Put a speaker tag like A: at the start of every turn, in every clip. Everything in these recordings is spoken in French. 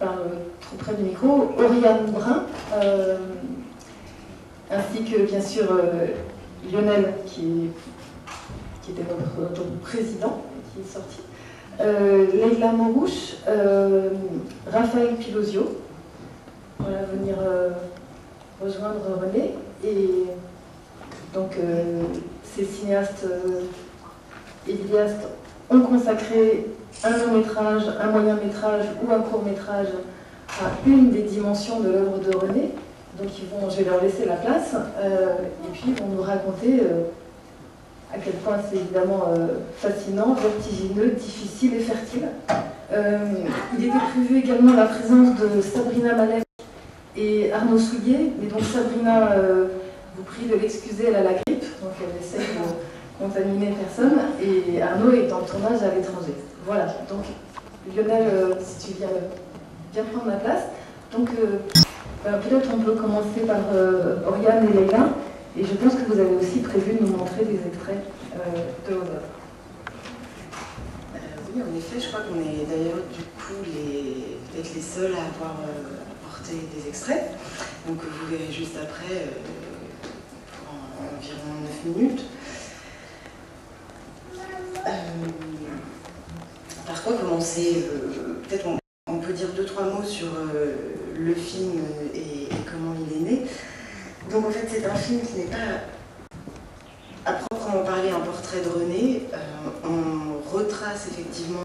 A: parle trop près du micro, Oriane Brun, ainsi que bien sûr Lionel, qui était notre président, qui est sorti, Leïla Morouche, Raphaël Pilosio, voilà, venir rejoindre René. Et donc ces cinéastes et vidéastes ont consacré un long métrage, un moyen métrage ou un court métrage à une des dimensions de l'œuvre de René. Donc je vais leur laisser la place et puis ils vont nous raconter à quel point c'est évidemment fascinant, vertigineux, difficile et fertile. Il était prévu également la présence de Sabrina Malek et Arnaud Souillet, mais donc Sabrina vous prie de l'excuser, elle a la grippe, donc elle essaie de contaminer personne, et Arnaud est en tournage à l'étranger. Voilà, donc Lionel, si tu viens prendre ma place. Donc peut-être on peut commencer par Oriane et Leïla, et je pense que vous avez aussi prévu de nous montrer des extraits de vos œuvres.
B: Oui, en effet, je crois qu'on est d'ailleurs du coup peut-être les seuls à avoir apporté des extraits. Donc vous verrez juste après, pour environ 9 minutes. Par quoi commencer? Peut-être on peut dire 2-3 mots sur le film et comment il est né. Donc en fait c'est un film qui n'est pas à proprement parler un portrait de René. On retrace effectivement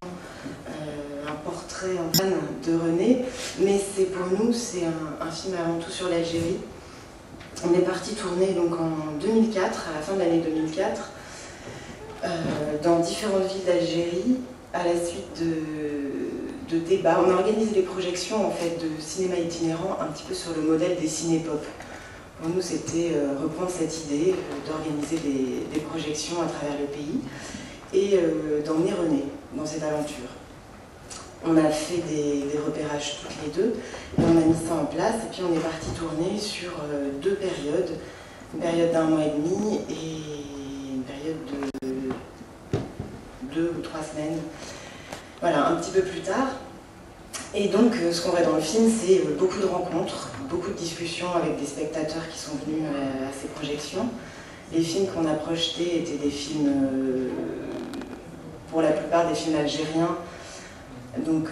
B: un portrait en fan de René, mais pour nous c'est un film avant tout sur l'Algérie. On est parti tourner donc en 2004, à la fin de l'année 2004, dans différentes villes d'Algérie, à la suite de débats. On a organisé des projections en fait, de cinéma itinérant un petit peu sur le modèle des cinépop. Pour nous, c'était reprendre cette idée d'organiser des projections à travers le pays et d'emmener René dans cette aventure. On a fait des repérages toutes les deux, et on a mis ça en place, et puis on est parti tourner sur 2 périodes, une période d'1 mois et demi et une période de 2 ou 3 semaines. Voilà, un petit peu plus tard. Et donc, ce qu'on voit dans le film, c'est beaucoup de rencontres, beaucoup de discussions avec des spectateurs qui sont venus à ces projections. Les films qu'on a projetés étaient des films, pour la plupart des films algériens, donc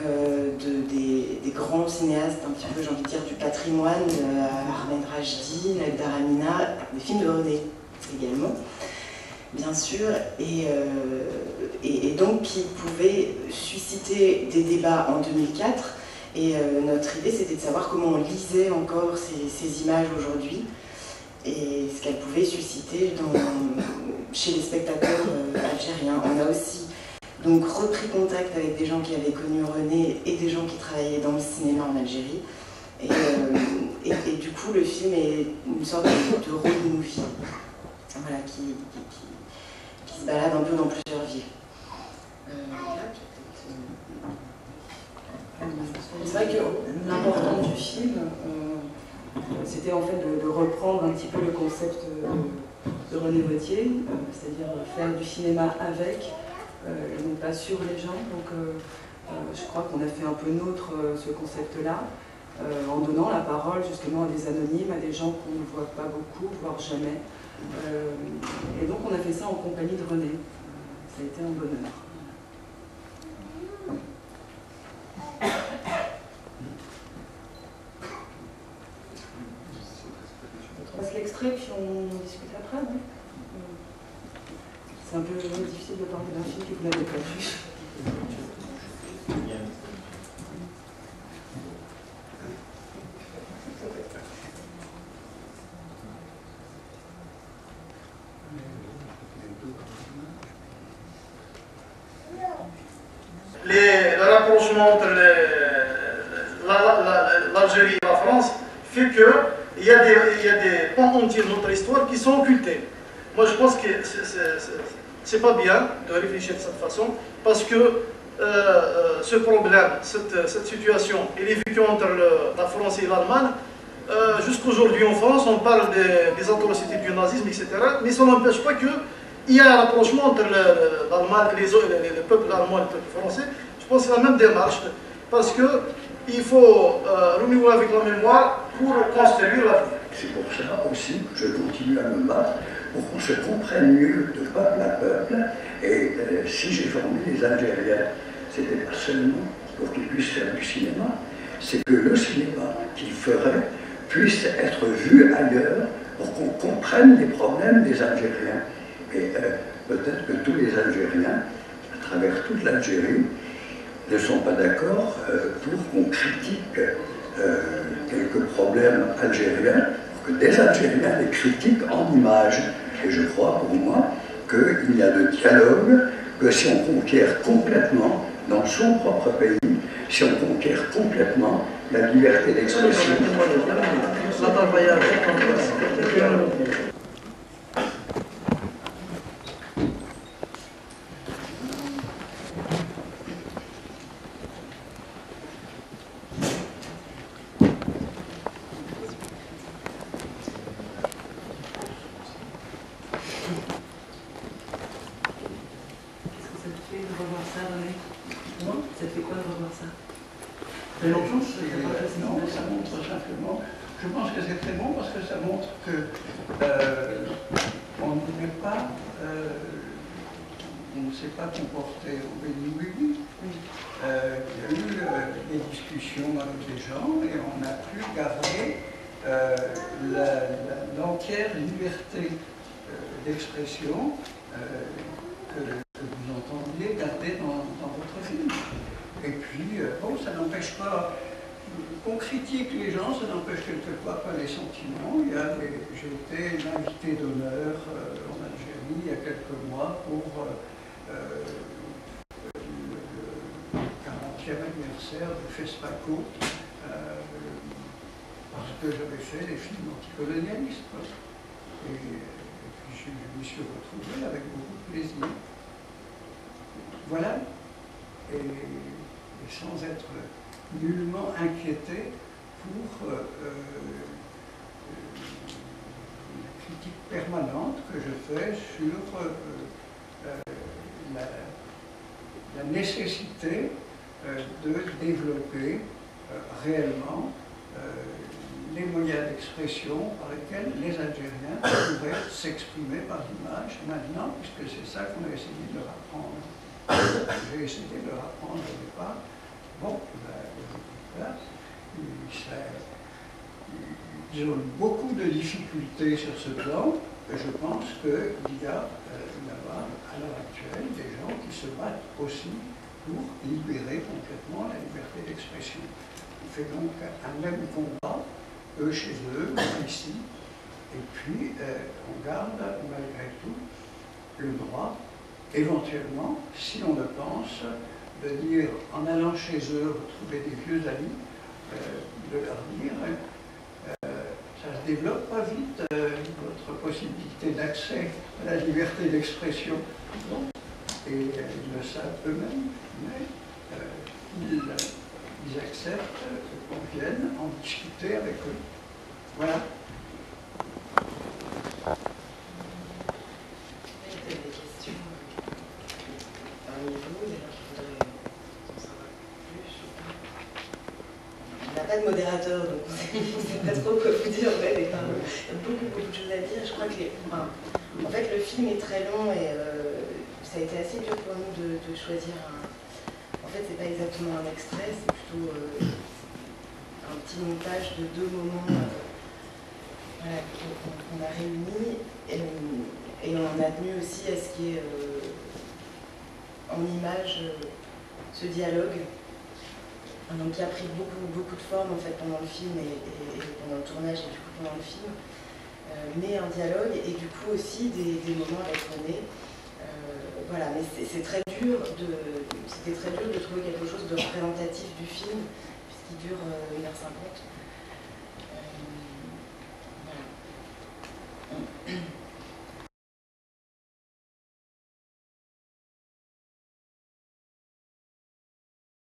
B: des grands cinéastes, un petit peu, j'ai envie de dire, du patrimoine, Ahmed Rajdi, Nagdar Amina, des films de René également, bien sûr, et donc qui pouvaient susciter des débats en 2004. Et notre idée, c'était de savoir comment on lisait encore ces images aujourd'hui et ce qu'elles pouvaient susciter chez les spectateurs algériens. On a aussi donc repris contact avec des gens qui avaient connu René et des gens qui travaillaient dans le cinéma en Algérie. Et du coup, le film est une sorte de road movie, voilà, qui se balade un peu dans plusieurs villes. C'est vrai que l'important du film, c'était en fait de reprendre un petit peu le concept de René Vauthier, c'est-à-dire faire du cinéma avec, et non pas sur les gens. Donc je crois qu'on a fait un peu nôtre ce concept-là, en donnant la parole justement à des anonymes, à des gens qu'on ne voit pas beaucoup, voire jamais. Et donc on a fait ça en compagnie de René. Ça a été un bonheur. On passe l'extrait puis on discute après, non? C'est un peu difficile de parler d'un film que vous n'avez pas vu.
C: Le rapprochement entre l'Algérie et la France fait qu'il y a des pans entiers de notre histoire qui sont occultés. Moi, je pense que c'est pas bien de réfléchir de cette façon, parce que ce problème, cette situation, elle est vécue entre la France et l'Allemagne. Jusqu'aujourd'hui en France, on parle des atrocités du nazisme, etc. Mais ça n'empêche pas qu'il y a un rapprochement entre l'Allemagne, le peuple allemand et le peuple français. Je pense que c'est la même démarche. parce qu'il faut renouer avec la mémoire pour construire l'avenir.
D: C'est pour ça aussi que je continue à me battre pour qu'on se comprenne mieux de peuple à peuple. Et si j'ai formé les Algériens, c'était pas seulement pour qu'ils puissent faire du cinéma, c'est que le cinéma qu'ils feraient puisse être vu ailleurs pour qu'on comprenne les problèmes des Algériens. Et peut-être que tous les Algériens, à travers toute l'Algérie, ne sont pas d'accord pour qu'on critique quelques problèmes algériens, que des Algériens les critiquent en images. Et je crois pour moi qu'il n'y a de dialogue que si on conquiert complètement dans son propre pays, si on conquiert complètement la liberté d'expression. Non, ça montre simplement, je pense que c'est très bon parce que ça montre que on ne s'est pas comporté au béni-oui. Il y a eu des discussions avec des gens et on a pu garder l'entière liberté d'expression que vous entendiez garder dans votre film. Et puis, bon, ça n'empêche pas qu'on critique les gens, ça n'empêche quelquefois pas les sentiments. J'ai été l'invité d'honneur en Algérie il y a quelques mois pour le 40e anniversaire de FESPACO, parce que j'avais fait des films anticolonialistes. Et puis je m'y suis retrouvé avec beaucoup de plaisir. Voilà. Et sans être nullement inquiété pour la critique permanente que je fais sur la nécessité de développer réellement les moyens d'expression par lesquels les Algériens pourraient s'exprimer par l'image maintenant, puisque c'est ça qu'on a essayé de leur apprendre. J'ai essayé de leur apprendre au départ. Bon, voilà, ils ont beaucoup de difficultés sur ce plan, et je pense qu'il y a là-bas, à l'heure actuelle, des gens qui se battent aussi pour libérer complètement la liberté d'expression. On fait donc un même combat, eux chez eux, moi ici, et puis on garde malgré tout le droit, éventuellement, si on le pense, de dire, en allant chez eux, retrouver des vieux amis, de leur dire, ça se développe pas vite, votre possibilité d'accès à la liberté d'expression. Et ils le savent eux-mêmes, mais ils acceptent qu'on vienne en discuter avec eux. Voilà.
B: On n'a pas de modérateur, donc on ne sait pas trop quoi vous dire. Ouais, il y a beaucoup de choses à dire. Je crois que en fait, le film est très long et ça a été assez dur pour nous de choisir un. En fait, c'est pas exactement un extrait, c'est plutôt un petit montage de 2 moments voilà, qu'on a réunis et on a tenu aussi à ce qu'il y ait en image ce dialogue. Donc qui a pris beaucoup de forme en fait pendant le film et pendant le tournage et du coup pendant le film, mais un dialogue et du coup aussi des moments avec René. Voilà, mais c'était très dur de trouver quelque chose de représentatif du film puisqu'il dure 1h50. Voilà.